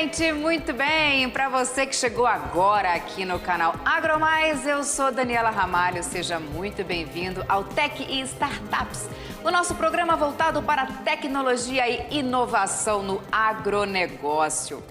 gente, muito bem. Para você que chegou agora aqui no canal AgroMais, eu sou Daniela Ramalho. Seja muito bem-vindo ao Tech e Startups, o nosso programa voltado para tecnologia e inovação no agronegócio.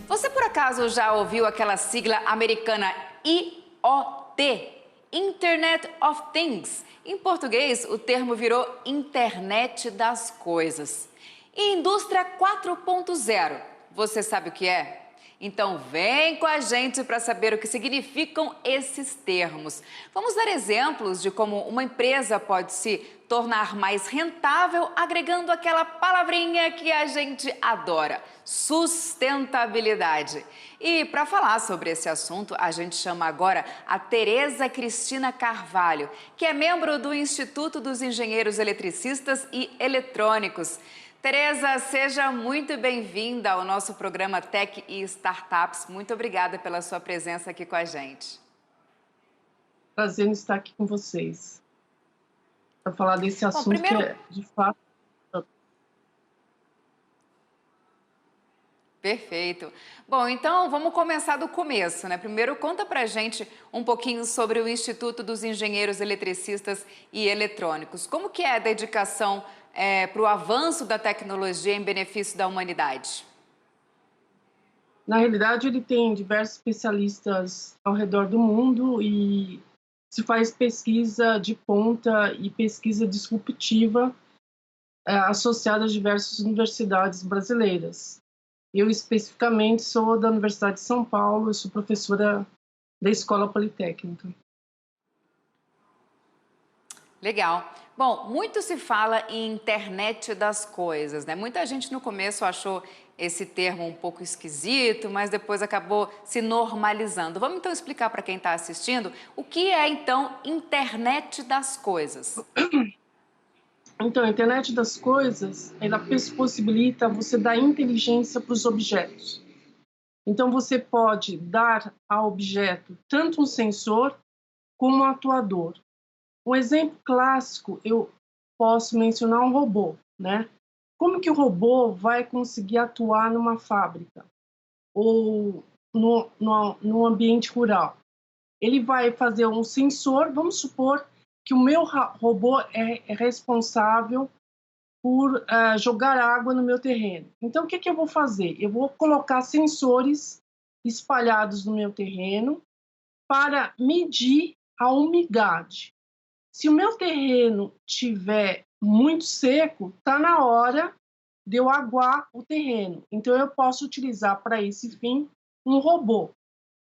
Você por acaso já ouviu aquela sigla americana IoT? Internet of Things. Em português, o termo virou Internet das Coisas. E Indústria 4.0, você sabe o que é? Então vem com a gente para saber o que significam esses termos. Vamos dar exemplos de como uma empresa pode se tornar mais rentável agregando aquela palavrinha que a gente adora, sustentabilidade. E para falar sobre esse assunto, a gente chama agora a Tereza Cristina Carvalho, que é membro do Instituto dos Engenheiros Eletricistas e Eletrônicos. Tereza, seja muito bem-vinda ao nosso programa Tech e Startups. Muito obrigada pela sua presença aqui com a gente. Prazer em estar aqui com vocês, para falar desse assunto que é, de fato... Perfeito. Bom, então vamos começar do começo, né? Primeiro, conta pra gente um pouquinho sobre o Instituto dos Engenheiros Eletricistas e Eletrônicos. Como que é a dedicação para o avanço da tecnologia em benefício da humanidade? Na realidade, ele tem diversos especialistas ao redor do mundo e se faz pesquisa de ponta e pesquisa disruptiva associada a diversas universidades brasileiras. Eu, especificamente, sou da Universidade de São Paulo, eu sou professora da Escola Politécnica. Legal. Bom, muito se fala em internet das coisas, né? Muita gente no começo achou esse termo um pouco esquisito, mas depois acabou se normalizando. Vamos então explicar para quem está assistindo o que é então internet das coisas. Então, a internet das coisas, ela possibilita você dar inteligência para os objetos. Então, você pode dar ao objeto tanto um sensor como um atuador. Um exemplo clássico, eu posso mencionar um robô, né? Como que o robô vai conseguir atuar numa fábrica ou no ambiente rural? Ele vai fazer um sensor, vamos supor que o meu robô é responsável por jogar água no meu terreno. Então, o que eu vou fazer? Eu vou colocar sensores espalhados no meu terreno para medir a umidade. Se o meu terreno estiver muito seco, está na hora de eu aguar o terreno. Então, eu posso utilizar para esse fim um robô.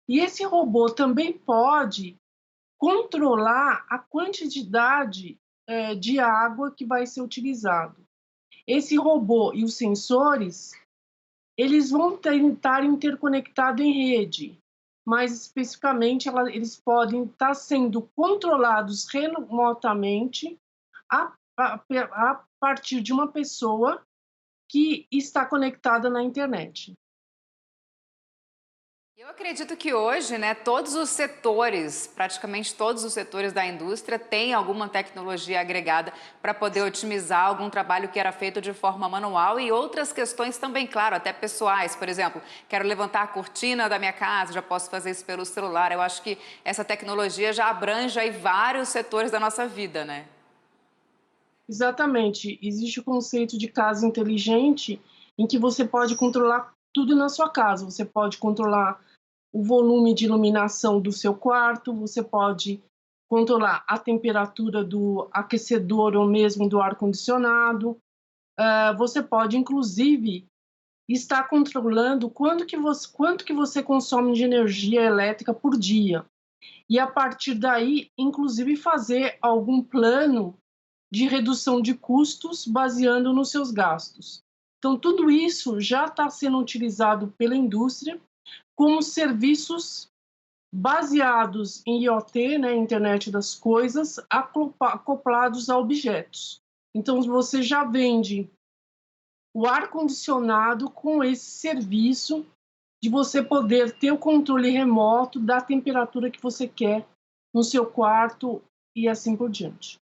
E esse robô também pode controlar a quantidade de água que vai ser utilizado. Esse robô e os sensores, eles vão estar interconectados em rede, mas especificamente eles podem estar sendo controlados remotamente a partir de uma pessoa que está conectada na internet. Eu acredito que hoje, né, todos os setores, praticamente todos os setores da indústria têm alguma tecnologia agregada para poder otimizar algum trabalho que era feito de forma manual e outras questões também, claro, até pessoais. Por exemplo, quero levantar a cortina da minha casa, já posso fazer isso pelo celular. Eu acho que essa tecnologia já abrange aí vários setores da nossa vida, né? Exatamente. Existe o conceito de casa inteligente em que você pode controlar tudo na sua casa. Você pode controlar o volume de iluminação do seu quarto, você pode controlar a temperatura do aquecedor ou mesmo do ar-condicionado. Você pode, inclusive, estar controlando quanto que você consome de energia elétrica por dia. E, a partir daí, inclusive, fazer algum plano de redução de custos baseando nos seus gastos. Então, tudo isso já está sendo utilizado pela indústria como serviços baseados em IoT, né, Internet das Coisas, acoplados a objetos. Então, você já vende o ar-condicionado com esse serviço de você poder ter o controle remoto da temperatura que você quer no seu quarto e assim por diante.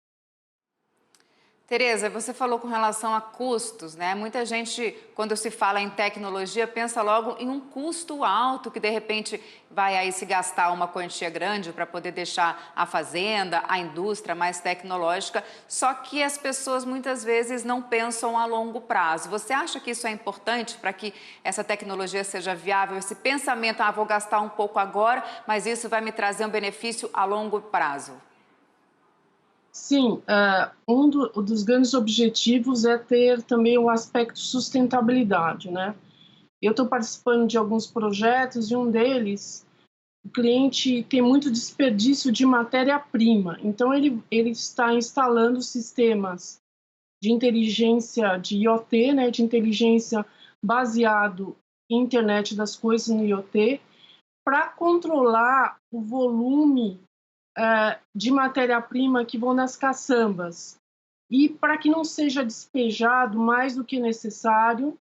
Tereza, você falou com relação a custos, né? Muita gente, quando se fala em tecnologia, pensa logo em um custo alto, que de repente vai aí se gastar uma quantia grande para poder deixar a fazenda, a indústria mais tecnológica, só que as pessoas muitas vezes não pensam a longo prazo. Você acha que isso é importante para que essa tecnologia seja viável? Esse pensamento, vou gastar um pouco agora, mas isso vai me trazer um benefício a longo prazo? Sim, dos grandes objetivos é ter também o aspecto sustentabilidade, né? Eu estou participando de alguns projetos e um deles, o cliente tem muito desperdício de matéria-prima, então ele está instalando sistemas de inteligência de IoT, né, de inteligência baseado em internet das coisas no IoT, para controlar o volume de matéria-prima que vão nas caçambas e para que não seja despejado mais do que necessário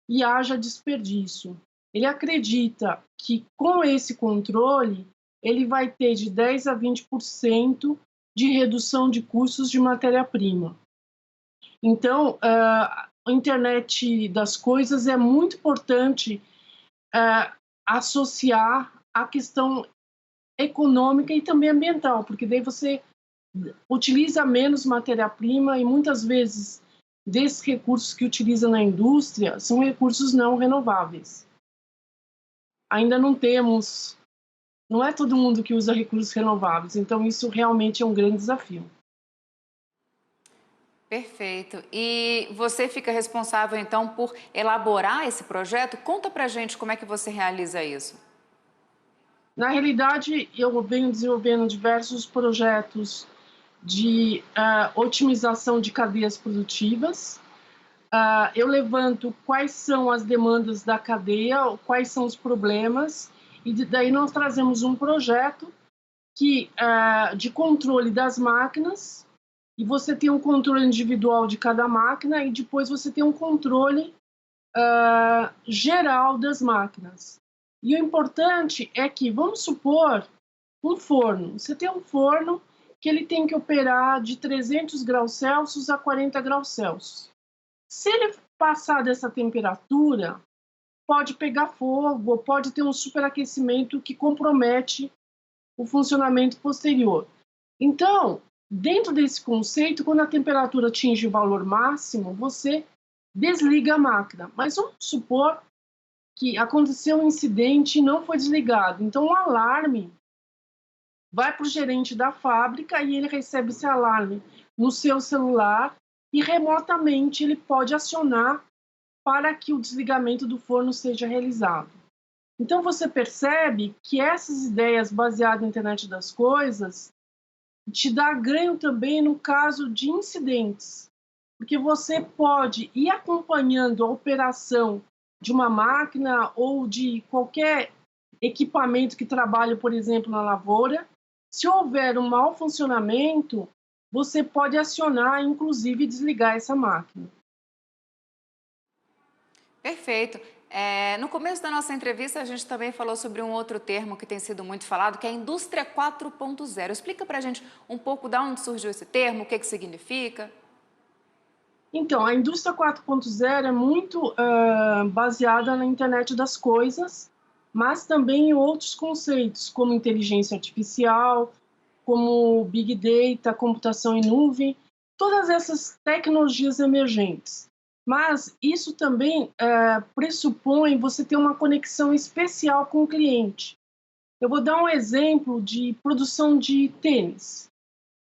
e haja desperdício. Ele acredita que com esse controle ele vai ter de 10 a 20% de redução de custos de matéria-prima. Então, a internet das coisas é muito importante associar a questão econômica e também ambiental, porque daí você utiliza menos matéria-prima e muitas vezes desses recursos que utiliza na indústria são recursos não renováveis. Ainda não temos, não é todo mundo que usa recursos renováveis, então isso realmente é um grande desafio. Perfeito. E você fica responsável, então, por elaborar esse projeto? Conta pra gente como é que você realiza isso. Na realidade, eu venho desenvolvendo diversos projetos de otimização de cadeias produtivas. Eu levanto quais são as demandas da cadeia, quais são os problemas, e daí nós trazemos um projeto de controle das máquinas, e você tem um controle individual de cada máquina, e depois você tem um controle geral das máquinas. E o importante é que, vamos supor, um forno. Você tem um forno que ele tem que operar de 300 graus Celsius a 40 graus Celsius. Se ele passar dessa temperatura, pode pegar fogo, pode ter um superaquecimento que compromete o funcionamento posterior. Então, dentro desse conceito, quando a temperatura atinge o valor máximo, você desliga a máquina. Mas vamos supor que aconteceu um incidente e não foi desligado. Então, o alarme vai para o gerente da fábrica e ele recebe esse alarme no seu celular e remotamente ele pode acionar para que o desligamento do forno seja realizado. Então, você percebe que essas ideias baseadas na internet das coisas te dá ganho também no caso de incidentes, porque você pode ir acompanhando a operação de uma máquina ou de qualquer equipamento que trabalhe, por exemplo, na lavoura. Se houver um mau funcionamento, você pode acionar, inclusive desligar essa máquina. Perfeito. No começo da nossa entrevista, a gente também falou sobre um outro termo que tem sido muito falado, que é a indústria 4.0. Explica para a gente um pouco de onde surgiu esse termo, o que significa. Então, a indústria 4.0 é muito baseada na internet das coisas, mas também em outros conceitos, como inteligência artificial, como Big Data, computação em nuvem, todas essas tecnologias emergentes. Mas isso também pressupõe você ter uma conexão especial com o cliente. Eu vou dar um exemplo de produção de tênis.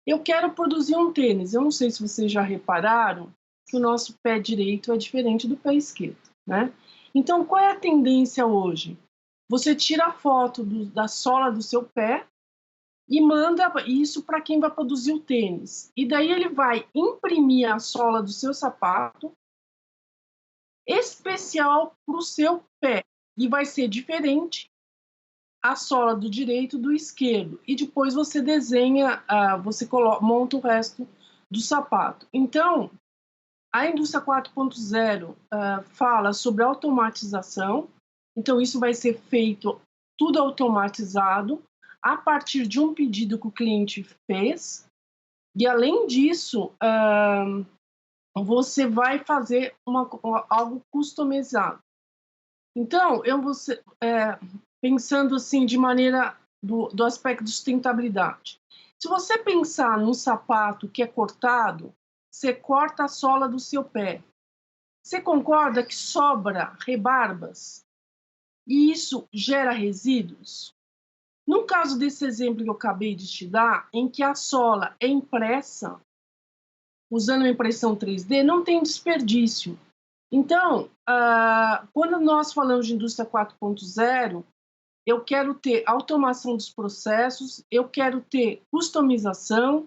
Eu quero produzir um tênis. Eu não sei se vocês já repararam que o nosso pé direito é diferente do pé esquerdo, né? Então, qual é a tendência hoje? Você tira a foto da sola do seu pé e manda isso para quem vai produzir o tênis. E daí ele vai imprimir a sola do seu sapato especial para o seu pé. E vai ser diferente a sola do direito do esquerdo. E depois você desenha, você monta o resto do sapato. Então, a indústria 4.0 fala sobre automatização. Então, isso vai ser feito tudo automatizado a partir de um pedido que o cliente fez. E, além disso, você vai fazer algo customizado. Então, pensando assim de maneira do aspecto de sustentabilidade. Se você pensar num sapato que é cortado, você corta a sola do seu pé. Você concorda que sobra rebarbas e isso gera resíduos? No caso desse exemplo que eu acabei de te dar, em que a sola é impressa, usando a impressão 3D, não tem desperdício. Então, quando nós falamos de indústria 4.0, eu quero ter automação dos processos, eu quero ter customização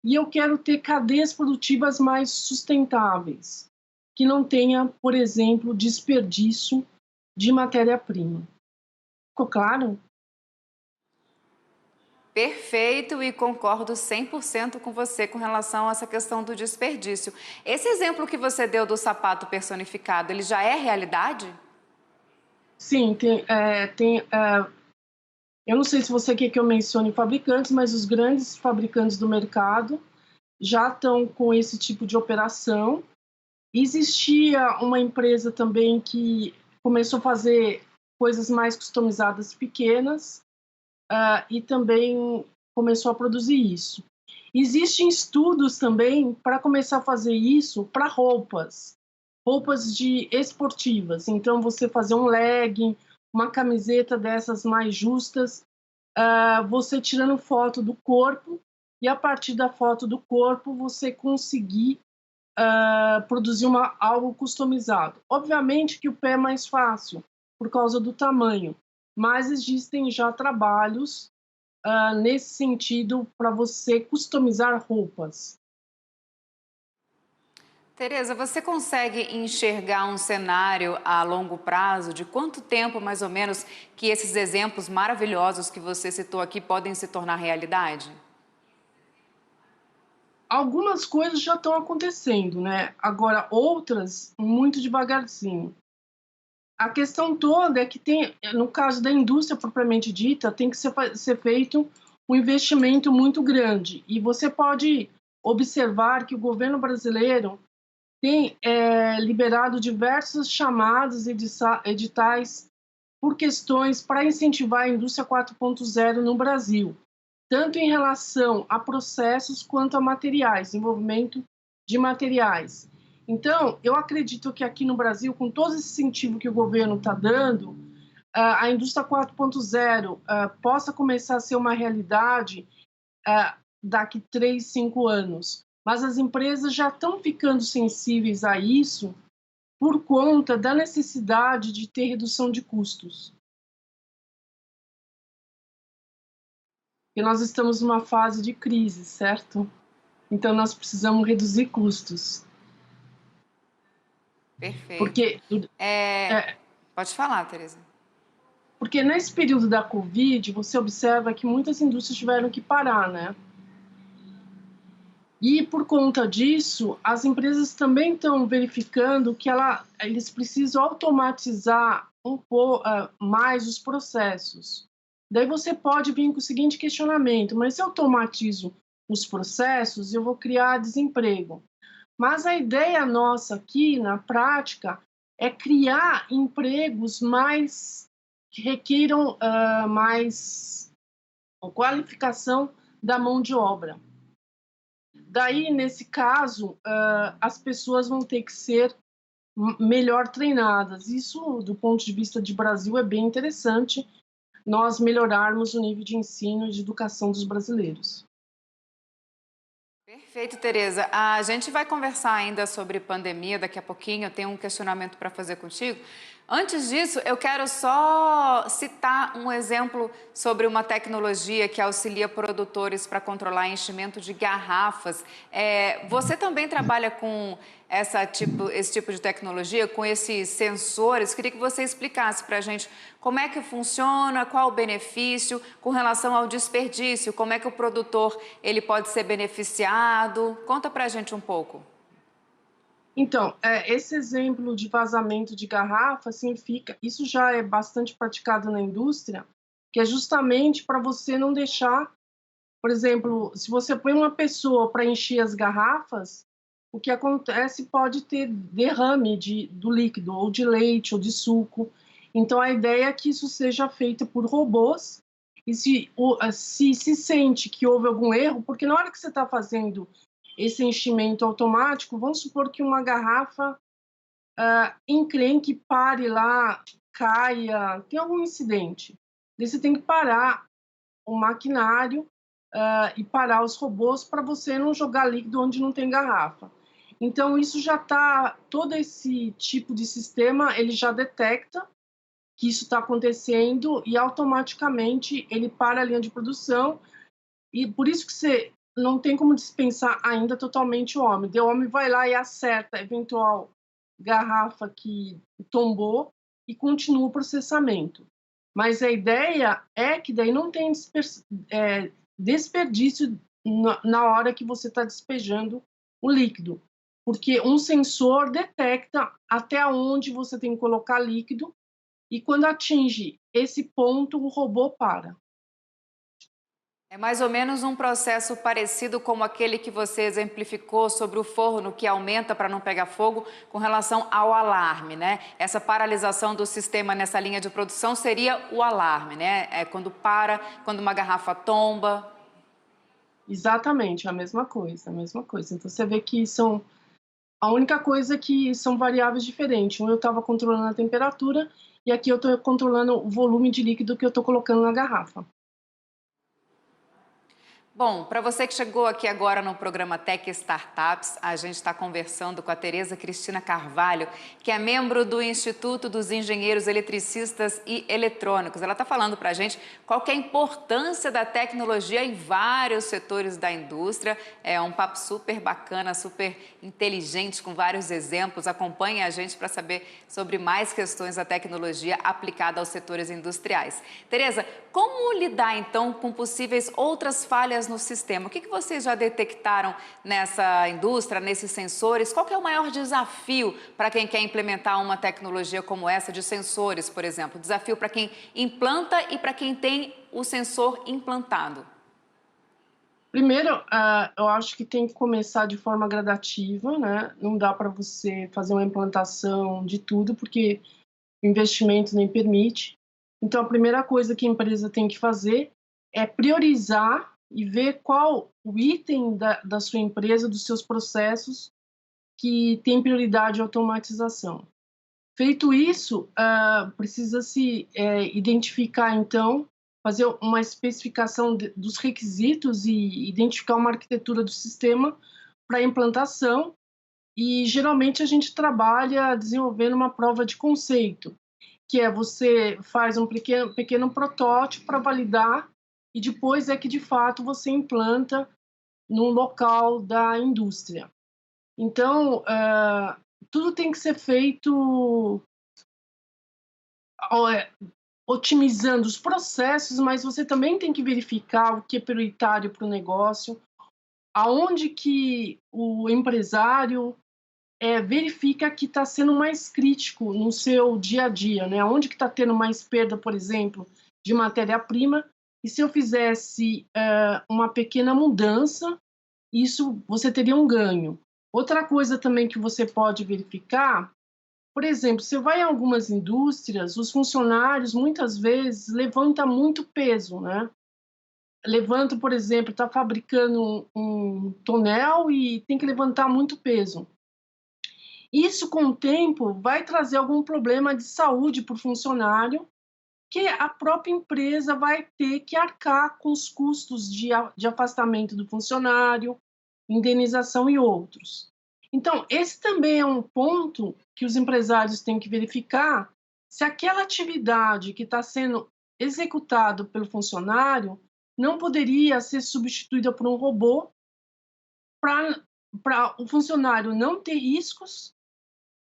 e eu quero ter cadeias produtivas mais sustentáveis, que não tenha, por exemplo, desperdício de matéria-prima. Ficou claro? Perfeito, e concordo 100% com você com relação a essa questão do desperdício. Esse exemplo que você deu do sapato personificado, ele já é realidade? Sim, eu não sei se você quer que eu mencione fabricantes, mas os grandes fabricantes do mercado já estão com esse tipo de operação. Existia uma empresa também que começou a fazer coisas mais customizadas pequenas, e também começou a produzir isso. Existem estudos também para começar a fazer isso para roupas de esportivas. Então, você fazer um legging, uma camiseta dessas mais justas, você tirando foto do corpo e a partir da foto do corpo você conseguir produzir algo customizado. Obviamente que o pé é mais fácil por causa do tamanho, mas existem já trabalhos nesse sentido para você customizar roupas. Tereza, você consegue enxergar um cenário a longo prazo de quanto tempo, mais ou menos, que esses exemplos maravilhosos que você citou aqui podem se tornar realidade? Algumas coisas já estão acontecendo, né? Agora, outras, muito devagarzinho. A questão toda é que no caso da indústria propriamente dita, tem que ser feito um investimento muito grande. E você pode observar que o governo brasileiro tem liberado diversas chamadas e editais por questões para incentivar a indústria 4.0 no Brasil, tanto em relação a processos quanto a materiais, desenvolvimento de materiais. Então, eu acredito que aqui no Brasil, com todo esse incentivo que o governo está dando, a indústria 4.0 possa começar a ser uma realidade daqui 3, 5 anos. Mas as empresas já estão ficando sensíveis a isso por conta da necessidade de ter redução de custos. E nós estamos numa fase de crise, certo? Então, nós precisamos reduzir custos. Perfeito. Porque, Pode falar, Tereza. Porque nesse período da Covid, você observa que muitas indústrias tiveram que parar, né? E, por conta disso, as empresas também estão verificando que eles precisam automatizar mais os processos. Daí você pode vir com o seguinte questionamento: mas se eu automatizo os processos, eu vou criar desemprego. Mas a ideia nossa aqui, na prática, é criar empregos que requiram mais qualificação da mão de obra. Daí, nesse caso, as pessoas vão ter que ser melhor treinadas. Isso, do ponto de vista de Brasil, é bem interessante, nós melhorarmos o nível de ensino e de educação dos brasileiros. Perfeito, Tereza. A gente vai conversar ainda sobre pandemia daqui a pouquinho. Eu tenho um questionamento para fazer contigo. Antes disso, eu quero só citar um exemplo sobre uma tecnologia que auxilia produtores para controlar enchimento de garrafas. Você também trabalha com esse tipo de tecnologia, com esses sensores? Queria que você explicasse para a gente como é que funciona, qual o benefício com relação ao desperdício, como é que o produtor ele pode ser beneficiado. Conta para a gente um pouco. Então, esse exemplo de vazamento de garrafa isso já é bastante praticado na indústria, que é justamente para você não deixar, por exemplo, se você põe uma pessoa para encher as garrafas, o que acontece pode ter derrame do líquido, ou de leite, ou de suco. Então, a ideia é que isso seja feito por robôs, e se sente que houve algum erro, porque na hora que você está fazendo esse enchimento automático, vamos supor que uma garrafa encrenque, pare lá, caia, tem algum incidente. Daí você tem que parar o maquinário e parar os robôs para você não jogar líquido onde não tem garrafa. Então, isso já está, todo esse tipo de sistema, ele já detecta que isso está acontecendo e automaticamente ele para a linha de produção, e por isso que você não tem como dispensar ainda totalmente o homem. O homem vai lá e acerta a eventual garrafa que tombou e continua o processamento. Mas a ideia é que daí não tem desperdício na hora que você está despejando o líquido, porque um sensor detecta até onde você tem que colocar líquido e quando atinge esse ponto, o robô para. É mais ou menos um processo parecido como aquele que você exemplificou sobre o forno que aumenta para não pegar fogo com relação ao alarme, né? Essa paralisação do sistema nessa linha de produção seria o alarme, né? É quando para, quando uma garrafa tomba. Exatamente, a mesma coisa, a mesma coisa. Então você vê que a única coisa é que são variáveis diferentes. Um eu estava controlando a temperatura e aqui eu estou controlando o volume de líquido que eu estou colocando na garrafa. Bom, para você que chegou aqui agora no programa Tech Startups, a gente está conversando com a Tereza Cristina Carvalho, que é membro do Instituto dos Engenheiros Eletricistas e Eletrônicos. Ela está falando para a gente qual que é a importância da tecnologia em vários setores da indústria. É um papo super bacana, super inteligente, com vários exemplos. Acompanhe a gente para saber sobre mais questões da tecnologia aplicada aos setores industriais. Tereza, como lidar então com possíveis outras falhas no sistema? O que vocês já detectaram nessa indústria, nesses sensores? Qual que é o maior desafio para quem quer implementar uma tecnologia como essa de sensores, por exemplo? Desafio para quem implanta e para quem tem o sensor implantado. Primeiro, eu acho que tem que começar de forma gradativa, né? Não dá para você fazer uma implantação de tudo, porque o investimento nem permite. Então, a primeira coisa que a empresa tem que fazer é priorizar e ver qual o item da sua empresa, dos seus processos, que tem prioridade de automatização. Feito isso, precisa-se identificar, então, fazer uma especificação dos requisitos e identificar uma arquitetura do sistema para implantação. E, geralmente, a gente trabalha desenvolvendo uma prova de conceito, que é você faz um pequeno protótipo para validar e depois é que, de fato, você implanta num local da indústria. Então, tudo tem que ser feito otimizando os processos, mas você também tem que verificar o que é prioritário para o negócio, aonde que o empresário verifica que está sendo mais crítico no seu dia a dia, né? Onde que está tendo mais perda, por exemplo, de matéria-prima, e se eu fizesse uma pequena mudança, isso você teria um ganho. Outra coisa também que você pode verificar, por exemplo, você vai em algumas indústrias, os funcionários muitas vezes levantam muito peso, né? Levanta, por exemplo, está fabricando um tonel e tem que levantar muito peso. Isso, com o tempo, vai trazer algum problema de saúde para o funcionário, que a própria empresa vai ter que arcar com os custos de afastamento do funcionário, indenização e outros. Então, esse também é um ponto que os empresários têm que verificar se aquela atividade que está sendo executada pelo funcionário não poderia ser substituída por um robô para o funcionário não ter riscos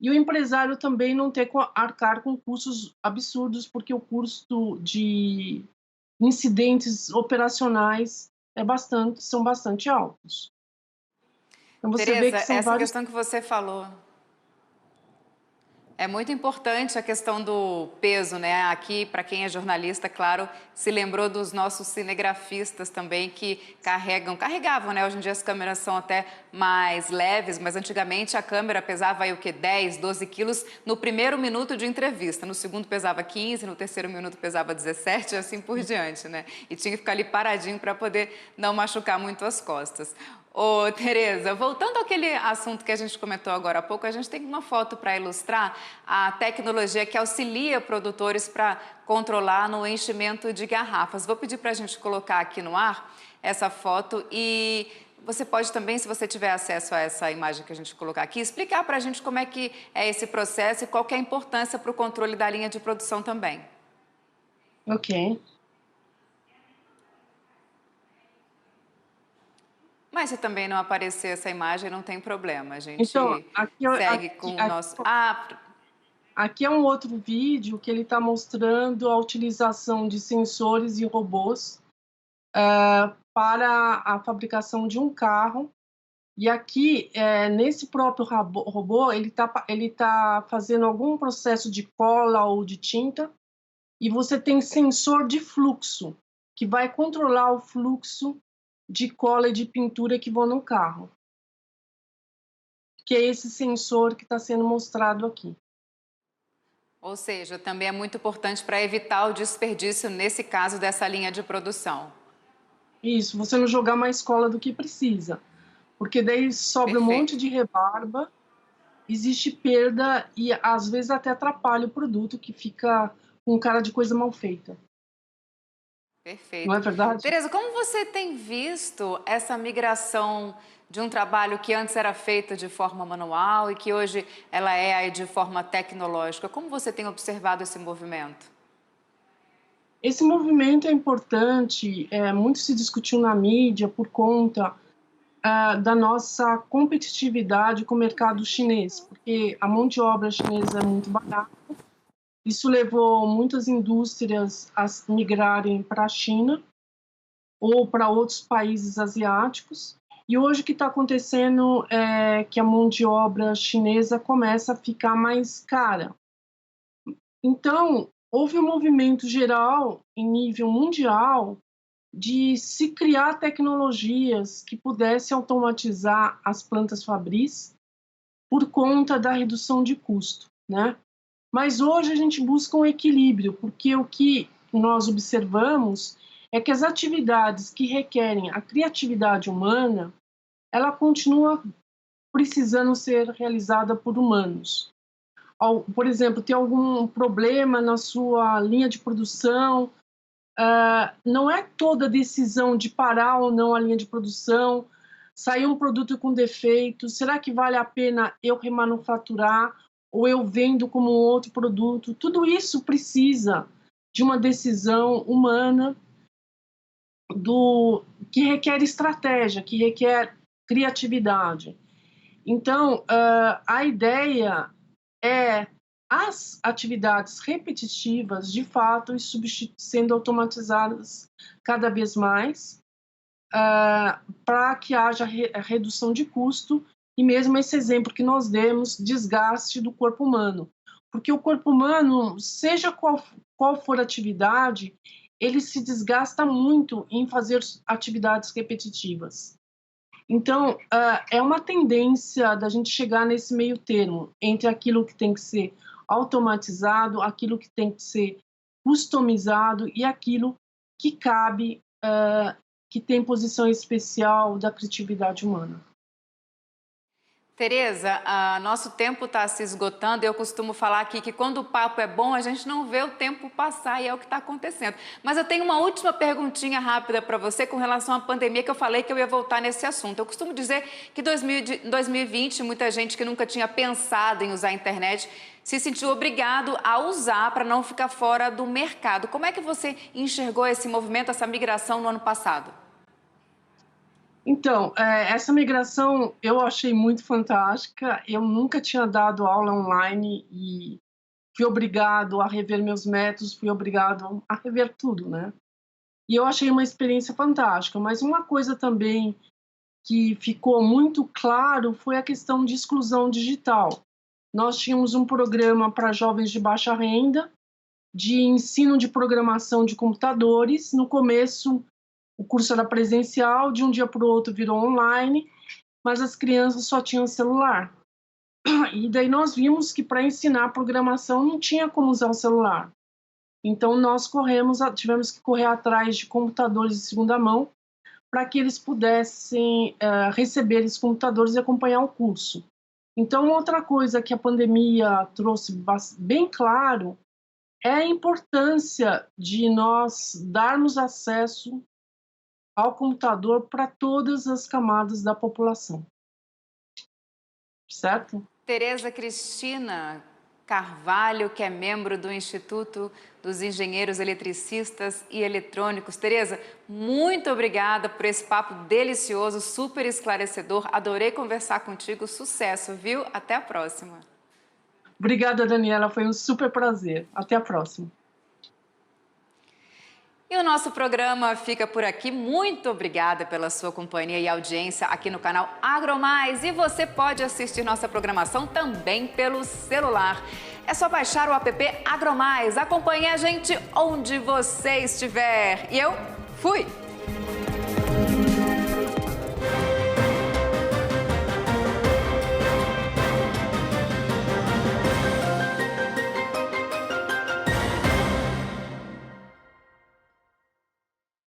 e o empresário também não ter que arcar com custos absurdos, porque o custo de incidentes operacionais são bastante altos. Então você Tereza, vê que são essa questão que você falou. É muito importante a questão do peso, né? Aqui, para quem é jornalista, claro, se lembrou dos nossos cinegrafistas também que carregavam, né? Hoje em dia as câmeras são até mais leves, mas antigamente a câmera pesava aí o quê? 10, 12 quilos no primeiro minuto de entrevista, no segundo pesava 15, no terceiro minuto pesava 17 e assim por diante, né? E tinha que ficar ali paradinho para poder não machucar muito as costas. Ô, Tereza, voltando àquele assunto que a gente comentou agora há pouco, a gente tem uma foto para ilustrar a tecnologia que auxilia produtores para controlar no enchimento de garrafas. Vou pedir para a gente colocar aqui no ar essa foto e você pode também, se você tiver acesso a essa imagem que a gente colocar aqui, explicar para a gente como é que é esse processo e qual que é a importância para o controle da linha de produção também. Ok. Mas se também não aparecer essa imagem, não tem problema. A Então, gente segue com o nosso... Aqui é um outro vídeo que ele está mostrando a utilização de sensores e robôs para a fabricação de um carro. E aqui, nesse próprio robô, ele tá fazendo algum processo de cola ou de tinta, e você tem sensor de fluxo, que vai controlar o fluxo de cola e de pintura que vão no carro. Que é esse sensor que está sendo mostrado aqui. Ou seja, também é muito importante para evitar o desperdício, nesse caso, dessa linha de produção. Isso, você não jogar mais cola do que precisa. Porque daí sobra um monte de rebarba, existe perda e às vezes até atrapalha o produto, que fica com cara de coisa mal feita. Perfeito. Não é verdade? Tereza, como você tem visto essa migração de um trabalho que antes era feito de forma manual e que hoje ela é aí de forma tecnológica? Como você tem observado esse movimento? Esse movimento é importante, muito se discutiu na mídia por conta da nossa competitividade com o mercado chinês, porque a mão de obra chinesa é muito barata. Isso levou muitas indústrias a migrarem para a China ou para outros países asiáticos. E hoje o que está acontecendo é que a mão de obra chinesa começa a ficar mais cara. Então, houve um movimento geral, em nível mundial, de se criar tecnologias que pudessem automatizar as plantas fabris por conta da redução de custo, né? Mas hoje a gente busca um equilíbrio, porque o que nós observamos é que as atividades que requerem a criatividade humana, ela continua precisando ser realizada por humanos. Por exemplo, tem algum problema na sua linha de produção, não é toda decisão de parar ou não a linha de produção, sair um produto com defeito, será que vale a pena eu remanufaturar ou eu vendo como outro produto? Tudo isso precisa de uma decisão humana que requer estratégia, que requer criatividade. Então, a ideia é as atividades repetitivas, de fato, sendo automatizadas cada vez mais, para que haja redução de custo e mesmo esse exemplo que nós demos, desgaste do corpo humano. Porque o corpo humano, seja qual for a atividade, ele se desgasta muito em fazer atividades repetitivas. Então, é uma tendência da gente chegar nesse meio termo, entre aquilo que tem que ser automatizado, aquilo que tem que ser customizado e aquilo que cabe, que tem posição especial da criatividade humana. Tereza, nosso tempo está se esgotando. Eu costumo falar aqui que quando o papo é bom, a gente não vê o tempo passar e é o que está acontecendo. Mas eu tenho uma última perguntinha rápida para você com relação à pandemia, que eu falei que eu ia voltar nesse assunto. Eu costumo dizer que em 2020, muita gente que nunca tinha pensado em usar a internet se sentiu obrigado a usar para não ficar fora do mercado. Como é que você enxergou esse movimento, essa migração no ano passado? Então, essa migração eu achei muito fantástica. Eu nunca tinha dado aula online e fui obrigado a rever meus métodos, fui obrigado a rever tudo, né? E eu achei uma experiência fantástica. Mas uma coisa também que ficou muito claro foi a questão de exclusão digital. nós tínhamos um programa para jovens de baixa renda, de ensino de programação de computadores. No começo, o curso era presencial, de um dia para o outro virou online, mas as crianças só tinham celular. E daí nós vimos que para ensinar programação não tinha como usar o celular. Então nós tivemos que correr atrás de computadores de segunda mão para que eles pudessem receber esses computadores e acompanhar o curso. Então, outra coisa que a pandemia trouxe bem claro é a importância de nós darmos acesso ao computador para todas as camadas da população. Certo? Tereza Cristina Carvalho, que é membro do Instituto dos Engenheiros Eletricistas e Eletrônicos. Tereza, muito obrigada por esse papo delicioso, super esclarecedor. Adorei conversar contigo. Sucesso, viu? Até a próxima. Obrigada, Daniela. Foi um super prazer. Até a próxima. E o nosso programa fica por aqui. Muito obrigada pela sua companhia e audiência aqui no canal AgroMais. E você pode assistir nossa programação também pelo celular. É só baixar o app AgroMais. Acompanhe a gente onde você estiver. E eu fui!